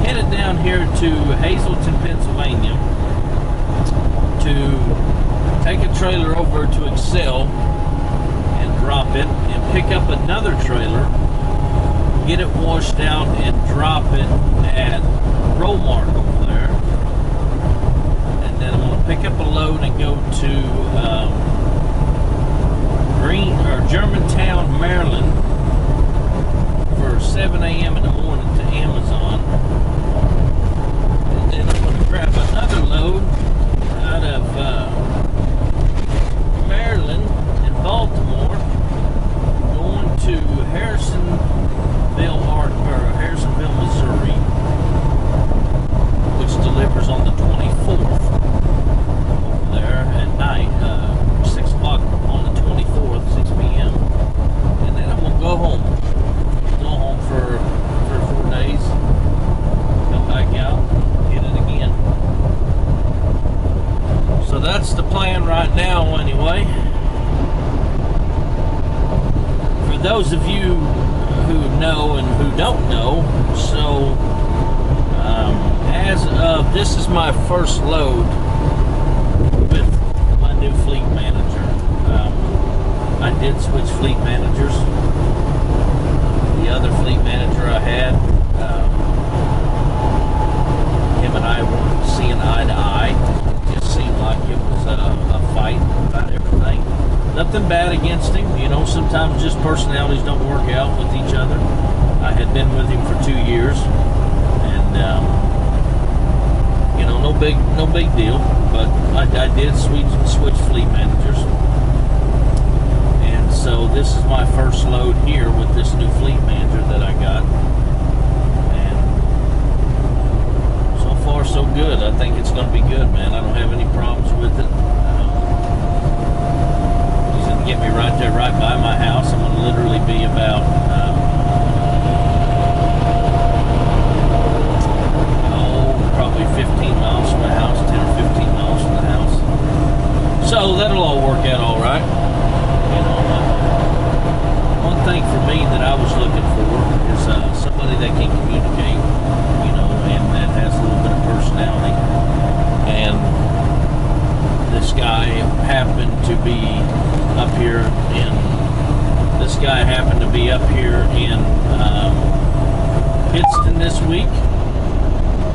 headed down here to Hazleton, Pennsylvania to take a trailer over to Excel and drop it, and pick up another trailer, get it washed out, and drop it at Romark over there. And then I'm going to pick up a load and go to Germantown, Maryland for 7 a.m. in the morning to Amazon. And then I'm going to grab another load out of Maryland and Baltimore, going to Harrisonville, Missouri, which delivers on the 24th over there at night, 6 o'clock on the 24th, 6 p.m. And then I'm going to go home. For 3 or 4 days, come back out, hit it again. So that's the plan right now anyway. For those of you who know and who don't know, so as of, this is my first load with my new fleet manager. I did switch fleet managers. The other fleet manager I had, him and I weren't seeing eye to eye. It just seemed like it was a fight about everything. Nothing bad against him, you know. Sometimes just personalities don't work out with each other. I had been with him for 2 years, and you know, no big deal. But I did switch fleet managers. So this is my first load here with this new fleet manager that I got, and so far so good. I think it's going to be good, man. I don't have any problems with it. He's going to get me right there, right by my house. I'm going to literally be about probably 15 miles from the house, 10 or 15 miles from the house. So that'll all work out all right. You know, one thing for me that I was looking for is somebody that can communicate, you know, and that has a little bit of personality. And this guy happened to be up here in Pittston this week.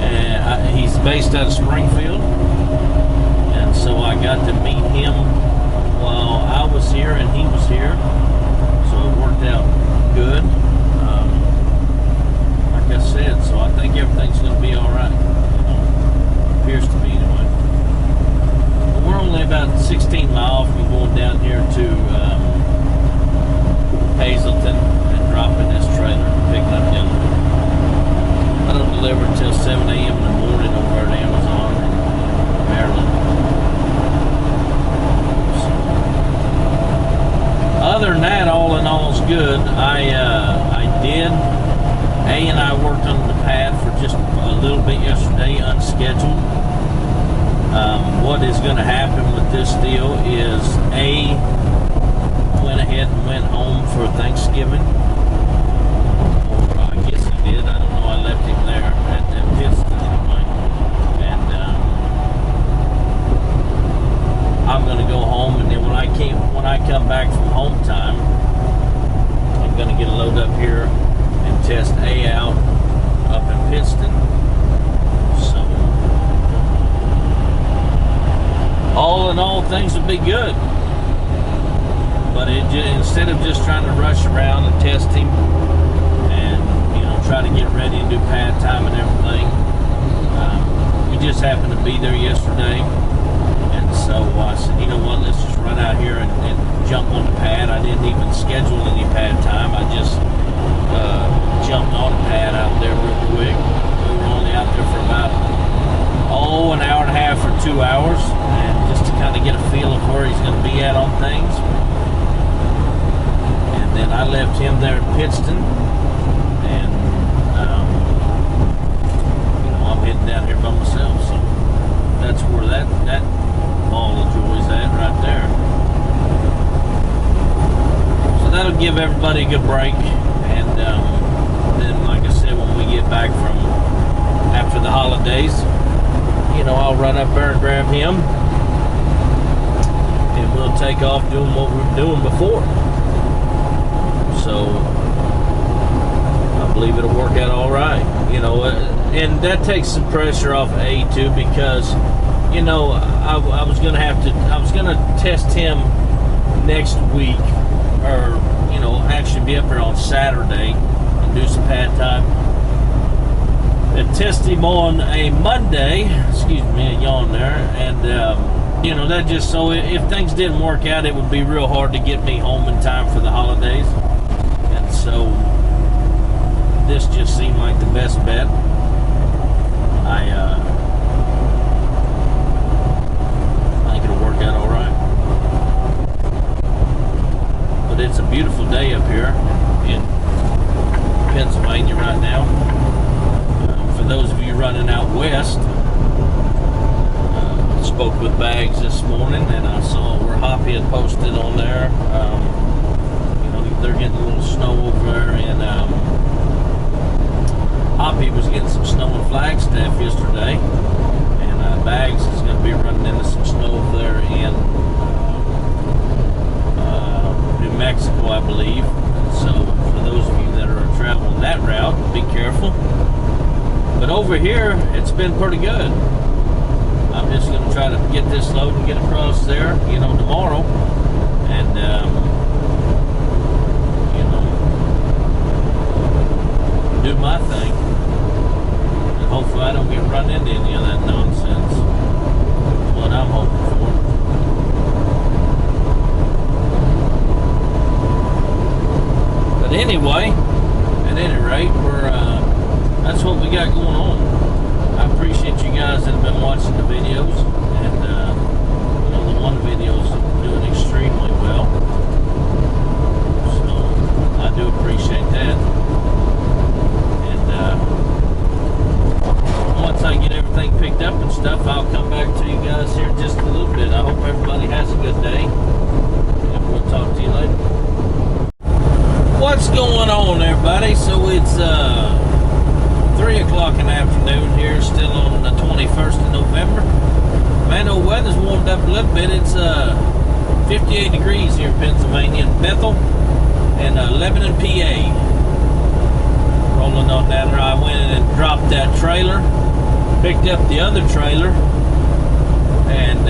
And he's based out of Springfield, and so I got to meet him while I was here and he was here, so it worked out good. Like I said, so I think everything's going to be all right. You know, appears to be anyway. But we're only about 16 miles from going down here to Hazleton and dropping this trailer and picking up the other one. I don't deliver until 7 a.m. in the morning over at Amazon in Maryland. Other than that, all in all is good. A and I worked on the pad for just a little bit yesterday, unscheduled. What is going to happen with this deal is A went ahead and went home for Thanksgiving. Or I guess he did. I don't know. I left him there at Pittston anyway. And I'm going to go home, and then when I come back from home time, I'm going to get a load up here and test A out up in Pittston. So all in all, things will be good. But instead of just trying to rush around and test him and, you know, try to get ready and do pad time and everything, we just happened to be there yesterday. So I said, you know what, let's just run out here and jump on the pad. I didn't even schedule any pad time. I just jumped on the pad out there real quick. We were only out there for about, an hour and a half or 2 hours, and just to kind of get a feel of where he's going to be at on things. And then I left him there in Pittston, and you know, I'm heading down here by myself. So that's where that ball of joy's at right there. So that'll give everybody a good break, and then like I said, when we get back from after the holidays, you know, I'll run up there and grab him, and we'll take off doing what we were doing before. So I believe it'll work out all right, you know, and that takes some pressure off of A too, because, you know, I was gonna test him next week, or, you know, actually be up there on Saturday and do some pad time, and test him on a Monday. Excuse me, a yawn there. And you know, that just, so if things didn't work out, it would be real hard to get me home in time for the holidays. And so this just seemed like the best bet. I think it'll work out all right. But it's a beautiful day up here in Pennsylvania right now. For those of you running out west, spoke with Bags this morning, and I saw where Hoppy had posted on there. You know, they're getting a little snow over there, and Hoppy was getting some snow in Flagstaff yesterday, and Bags is going to be running into some snow over there in New Mexico, I believe. So for those of you that are traveling that route, be careful. But over here, it's been pretty good. I'm just going to try to get this load and get across there, you know, tomorrow, and you know, do my thing, and hopefully I don't get run into any of that nonsense. That's what I'm hoping for. But anyway, at any rate, that's what we got going on. I appreciate you guys that have been watching the videos, and you know, the one video's doing extremely well, so I do appreciate that. And once I get everything picked up and stuff, I'll come back to you guys here in just a little bit. I hope everybody has a good day, and we'll talk to you later. What's going on, everybody? So it's 3 o'clock in the afternoon here, still on the 21st of November. Man, the weather's warmed up a little bit. It's 58 degrees here in Pennsylvania, in Bethel, and Lebanon, PA. Rolling on down there. I went in and dropped that trailer, picked up the other trailer, and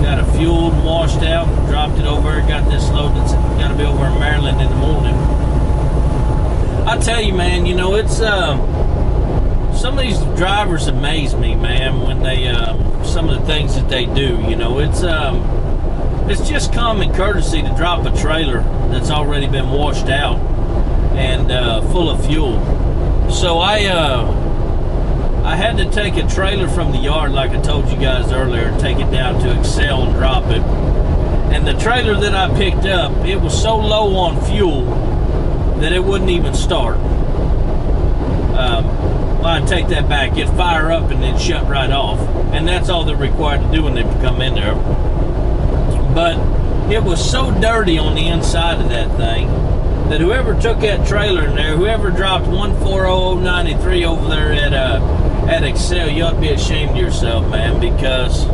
got it fueled, washed out, dropped it over. Got this load that's got to be over in Maryland in the morning. I tell you, man, you know, it's some of these drivers amaze me, man, when they some of the things that they do. You know, it's just common courtesy to drop a trailer that's already been washed out and full of fuel. So I had to take a trailer from the yard, like I told you guys earlier, and take it down to Excel and drop it. And the trailer that I picked up, it was so low on fuel that it wouldn't even start. Well, I take that back. It'd fire up and then shut right off. And that's all they're required to do when they come in there. But it was so dirty on the inside of that thing that whoever took that trailer in there, whoever dropped 14093 over there at Excel, you ought to be ashamed of yourself, man, because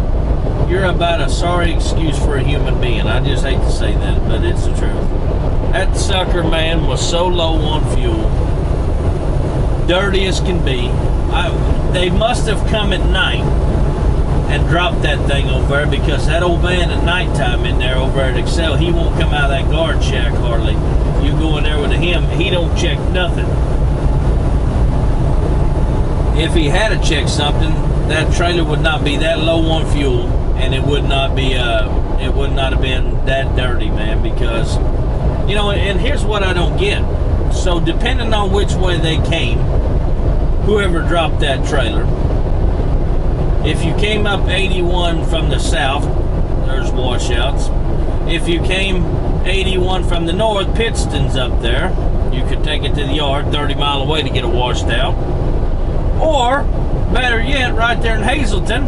you're about a sorry excuse for a human being. I just hate to say that, but it's the truth. That sucker, man, was so low on fuel, dirty as can be. They must have come at night and dropped that thing over there, because that old man at nighttime in there over at Excel, he won't come out of that guard shack hardly. You go in there with him, he don't check nothing. If he had to check something, that trailer would not be that low on fuel, and it would not be it would not have been that dirty, man, because, you know, and here's what I don't get. So depending on which way they came, whoever dropped that trailer, if you came up 81 from the south, there's washouts. If you came 81 from the north, Pittston's up there. You could take it to the yard 30 miles away to get it washed out. Or, better yet, right there in Hazleton,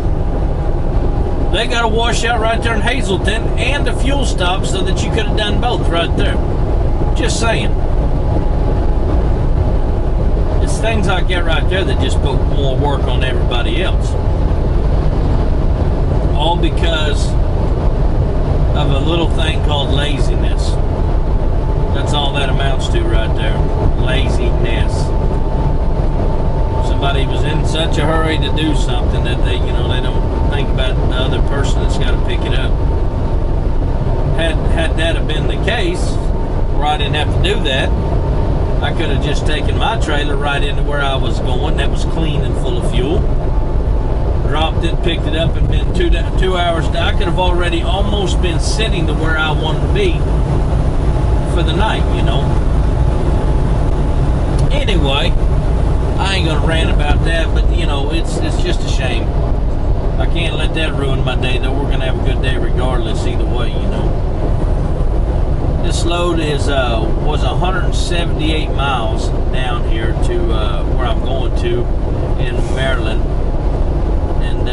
they got a washout right there in Hazleton and a fuel stop, so that you could have done both right there. Just saying. things like that right there that just put more work on everybody else. All because of a little thing called laziness. That's all that amounts to right there. Laziness. Somebody was in such a hurry to do something that they don't think about the other person that's got to pick it up. Had that have been the case, where I didn't have to do that, I could have just taken my trailer right into where I was going. That was clean and full of fuel. Dropped it, picked it up, and been 2 hours. I could have already almost been sitting to where I wanted to be for the night, Anyway, I ain't gonna rant about that, but it's just a shame. I can't let that ruin my day, though. We're gonna have a good day regardless, either way, This load was 178 miles down here to where I'm going to in Maryland, and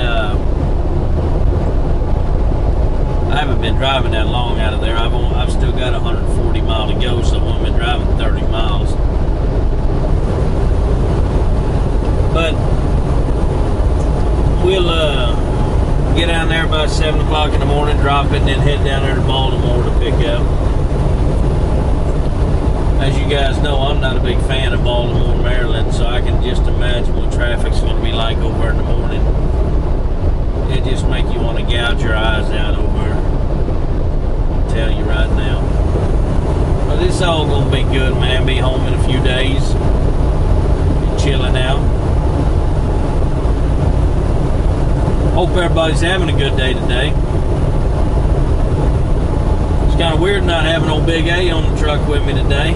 I haven't been driving that long out of there. I've still got 140 miles to go, so I've only been driving 30 miles. But we'll get down there about 7 o'clock in the morning, drop it, and then head down there to Baltimore to pick up. As you guys know, I'm not a big fan of Baltimore, Maryland, so I can just imagine what traffic's going to be like over in the morning. It just makes you want to gouge your eyes out over there. I'll tell you right now. But it's all going to be good, man. Be home in a few days. Be chilling out. Hope everybody's having a good day today. It's kind of weird not having old Big A on the truck with me today.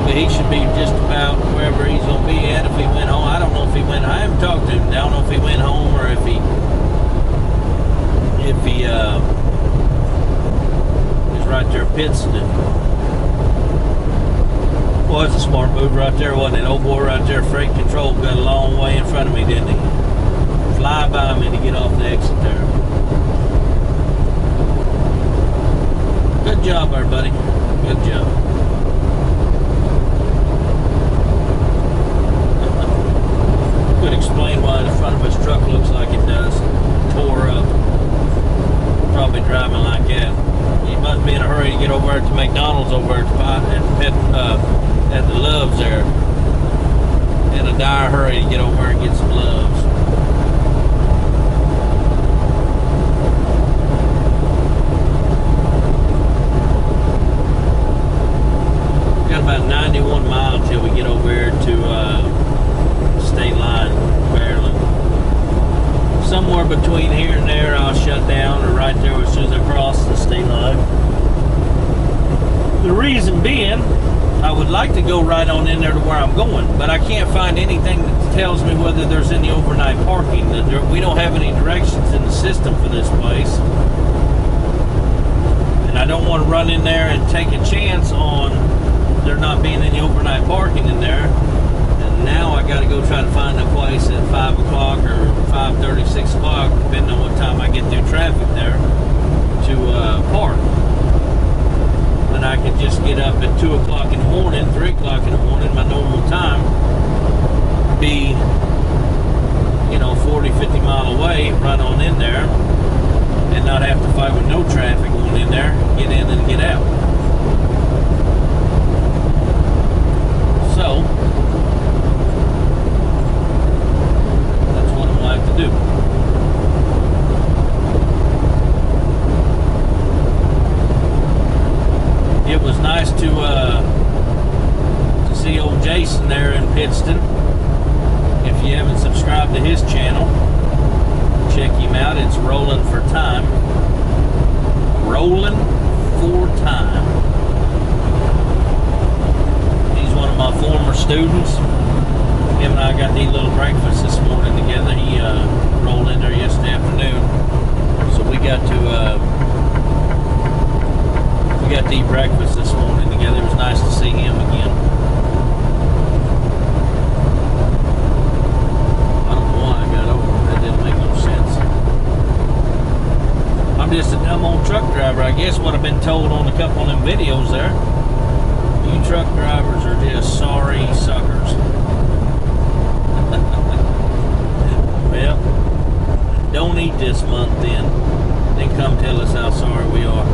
He should be just about wherever he's going to be at if he went home. I don't know if he went. I haven't talked to him. I don't know if he went home or if he is right there Pittston. Well, it's a smart move right there, wasn't it? Old boy right there, freight control, got a long way in front of me, didn't he? Fly by me to get off the exit there. Good job, everybody. Good job. Could explain why the front of his truck looks like it does. Tore up. Probably driving like that. He must be in a hurry to get over there to McDonald's over at the Loves there. In a dire hurry to get over there and get some Loves. Got about 91 miles till we get over here to state line, Maryland. Somewhere between here and there, I'll shut down, or right there as soon as I cross the state line. The reason being, I would like to go right on in there to where I'm going, but I can't find anything that tells me whether there's any overnight parking. We don't have any directions in the system for this place. And I don't want to run in there and take a chance on there not being any overnight parking in there. Now I got to go try to find a place at 5 o'clock or 5:30, 6 o'clock, depending on what time I get through traffic there, to park. And I can just get up at 2 o'clock in the morning, 3 o'clock in the morning, my normal time, be, 40, 50 mile away, run on in there, and not have to fight with no traffic going in there, get in and get out. So, to do. It was nice to see old Jason there in Pittston. If you haven't subscribed to his channel, check him out. It's Rolling for Time. Rolling for Time. He's one of my former students. Him and I got to eat a little breakfast this morning together. He rolled in there yesterday afternoon, so we got to eat breakfast this morning together. It was nice to see him again. I don't know why I got over. That didn't make no sense. I'm just a dumb old truck driver, I guess. What I've been told on a couple of them videos there. You truck drivers are just sorry suckers. Well, don't eat this month then come tell us how sorry we are.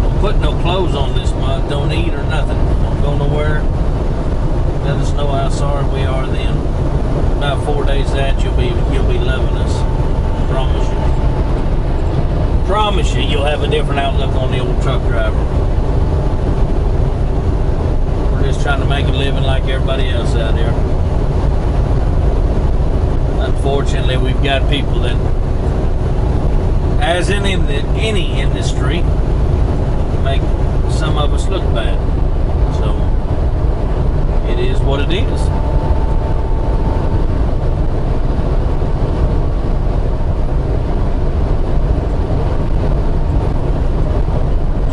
Don't put no clothes on this month. Don't eat or nothing. Don't go nowhere. Let us know how sorry we are then. About 4 days that you'll be loving us. Promise you. Promise you, you'll have a different outlook on the old truck driver. We're just trying to make a living like everybody else out there. Unfortunately, we've got people that, as in any industry, make some of us look bad. So it is what it is.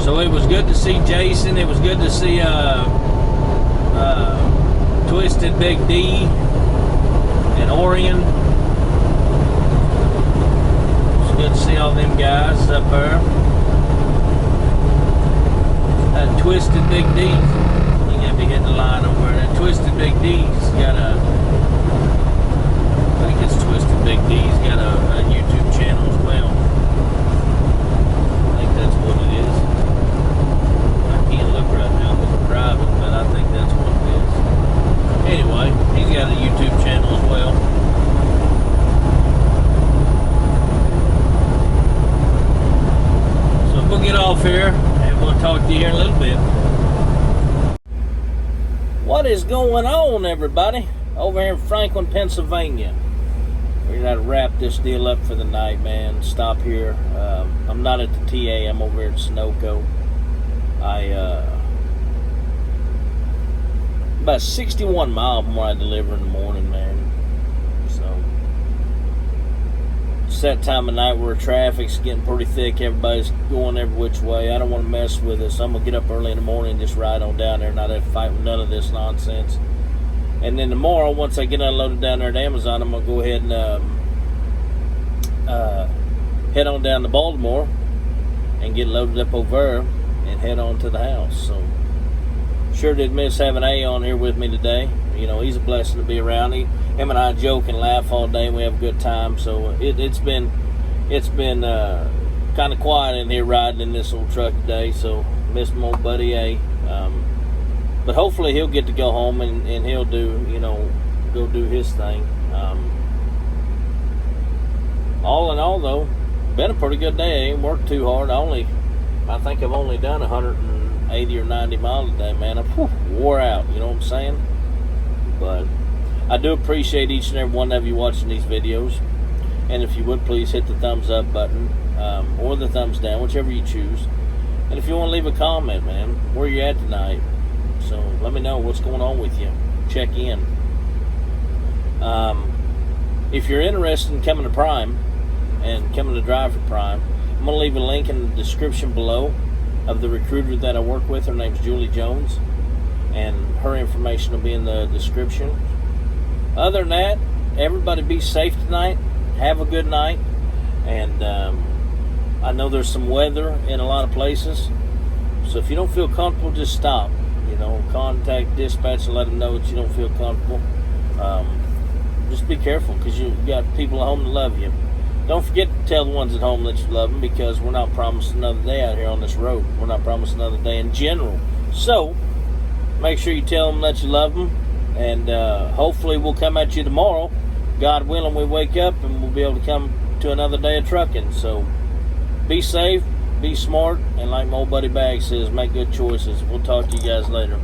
So it was good to see Jason. It was good to see Twisted Big D and Orion. It's good to see all them guys up there. That Twisted Big D. You gotta be hitting the line over there. That Twisted Big D's got a, I think it's Twisted Big D's got a YouTube channel as well. I think that's what it is. I can't look right now because I'm driving, but I think that's what it is. Anyway, he's got a YouTube channel as well. So we'll get off here and we'll talk to you here in a little bit. What is going on, everybody? Over here in Franklin, Pennsylvania. We're going to wrap this deal up for the night, man. Stop here. I'm not at the TA. I'm over here at Sunoco. About 61 miles from where I deliver in the morning, man. So it's that time of night where traffic's getting pretty thick. Everybody's going every which way. I don't want to mess with it, so I'm gonna get up early in the morning and just ride on down there and not have to fight with none of this nonsense. And then tomorrow, once I get unloaded down there at Amazon, I'm gonna go ahead and head on down to Baltimore and get loaded up over there and head on to the house. So sure did miss having A on here with me today. You know, he's a blessing to be around. Him and I joke and laugh all day and we have a good time. So it's been kind of quiet in here riding in this old truck today. So miss my old buddy A. But hopefully he'll get to go home and he'll do, go do his thing. All in all, though, been a pretty good day. I ain't worked too hard. I think I've only done 180 or 90 miles a day, man. I'm wore out, you know what I'm saying? But I do appreciate each and every one of you watching these videos. And if you would, please hit the thumbs up button or the thumbs down, whichever you choose. And if you want to leave a comment, man, where you at tonight? So let me know what's going on with you. Check in. If you're interested in coming to Prime and coming to drive for Prime, I'm going to leave a link in the description below of the recruiter that I work with. Her name's Julie Jones, and her information will be in the description. Other than that, everybody be safe tonight. Have a good night. And I know there's some weather in a lot of places, so if you don't feel comfortable, just stop. Contact dispatch and let them know that you don't feel comfortable. Just be careful, because you got people at home that love you. Don't forget to tell the ones at home that you love them, because we're not promised another day out here on this road. We're not promised another day in general. So make sure you tell them that you love them, and hopefully we'll come at you tomorrow. God willing, we wake up and we'll be able to come to another day of trucking. So be safe, be smart, and like my old buddy Bag says, make good choices. We'll talk to you guys later.